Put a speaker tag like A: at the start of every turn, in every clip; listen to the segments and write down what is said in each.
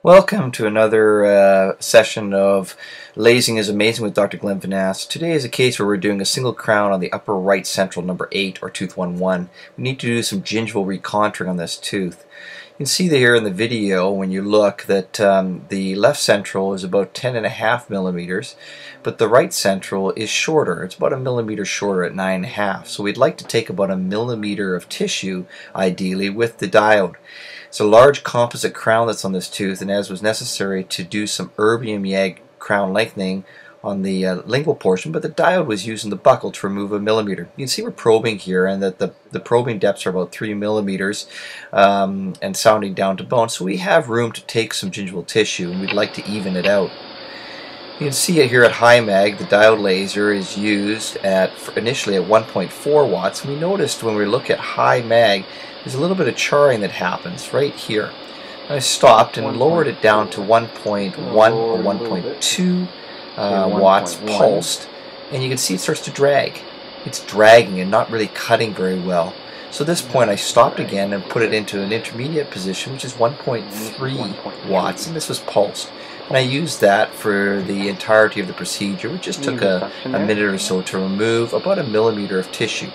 A: Welcome to another session of Lasing is Amazing with Dr. Glenn Van Ass. Today is a case where we're doing a single crown on the upper right central number 8 or tooth 1-1. We need to do some gingival recontouring on this tooth. You can see here in the video when you look that the left central is about 10.5 millimeters, but the right central is shorter. It's about a millimeter shorter at 9.5. So we'd like to take about a millimeter of tissue, ideally, with the diode. It's a large composite crown that's on this tooth, and as was necessary to do some erbium YAG crown lengthening on the lingual portion, but the diode was used in the buccal to remove a millimeter. You can see we're probing here, and that the probing depths are about 3 millimeters and sounding down to bone, so we have room to take some gingival tissue, and we'd like to even it out. You can see it here at high mag, the diode laser is used initially at 1.4 watts. We noticed when we look at high mag, there's a little bit of charring that happens right here. I stopped and lowered it down to 1.1 or 1.2 watts pulsed, and you can see it starts to drag. It's dragging and not really cutting very well. So at this point I stopped again and put it into an intermediate position, which is 1.3 watts, and this was pulsed. And I used that for the entirety of the procedure, which just took a minute or so to remove about a millimeter of tissue.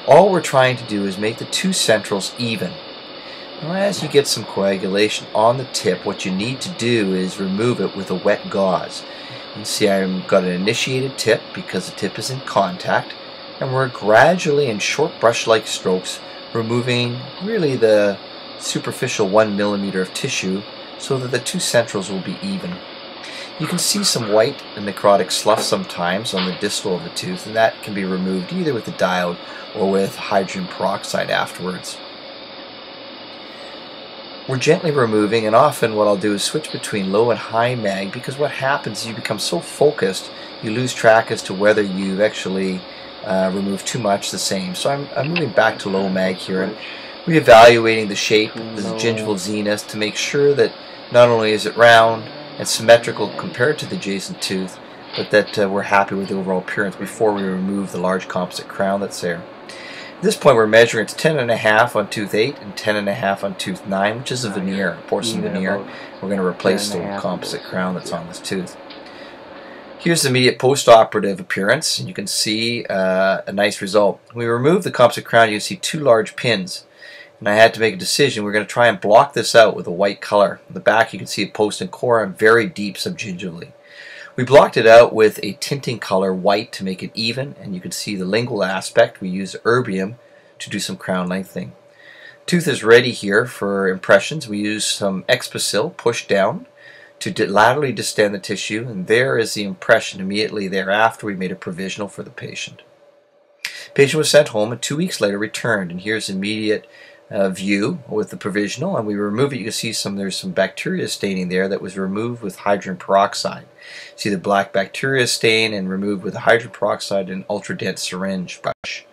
A: All we're trying to do is make the two centrals even. Now, as you get some coagulation on the tip, what you need to do is remove it with a wet gauze. You can see I've got an initiated tip because the tip is in contact, and we're gradually in short brush-like strokes removing really the superficial 1 millimeter of tissue so that the two centrals will be even. You can see some white and necrotic slough sometimes on the distal of the tooth, and that can be removed either with the diode or with hydrogen peroxide afterwards. We're gently removing, and often what I'll do is switch between low and high mag, because what happens is you become so focused you lose track as to whether you've actually removed too much the same. So I'm moving back to low mag here and reevaluating the shape, the gingival zenith, to make sure that not only is it round and symmetrical compared to the adjacent tooth, but that we're happy with the overall appearance before we remove the large composite crown that's there. At this point we're measuring it's 10.5 on tooth 8 and 10.5 on tooth 9, which is a veneer, porcelain veneer. We're going to replace the composite crown that's on this tooth. Here's the immediate post-operative appearance, and you can see a nice result. When we remove the composite crown, you can see two large pins, and I had to make a decision. We're going to try and block this out with a white color. In the back you can see a post and core and very deep subgingivally. We blocked it out with a tinting color white to make it even, and you can see the lingual aspect. We use erbium to do some crown lengthening. Tooth is ready here for impressions. We use some Expasil pushed down to laterally distend the tissue, and there is the impression immediately thereafter. We made a provisional for the patient. The patient was sent home and 2 weeks later returned, and here's immediate view with the provisional, and we remove it. You can see there's some bacteria staining there that was removed with hydrogen peroxide. See the black bacteria stain and removed with hydrogen peroxide and ultra dense syringe brush.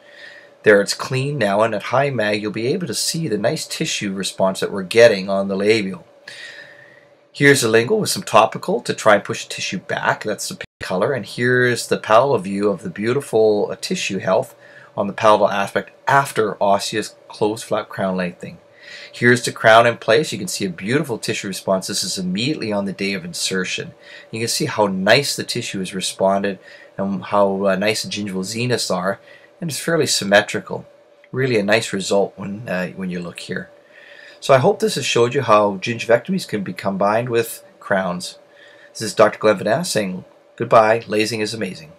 A: There it's clean now, and at high mag you'll be able to see the nice tissue response that we're getting on the labial. Here's the lingual with some topical to try and push the tissue back. That's the pink color, and here's the palatal view of the beautiful tissue health on the palatal aspect after osseous closed flap crown lengthening. Here's the crown in place. You can see a beautiful tissue response. This is immediately on the day of insertion. You can see how nice the tissue has responded and how nice the gingival zeniths are, and it's fairly symmetrical. Really a nice result when you look here. So I hope this has showed you how gingivectomies can be combined with crowns. This is Dr. Glenn Van Ass saying goodbye. Lasing is amazing.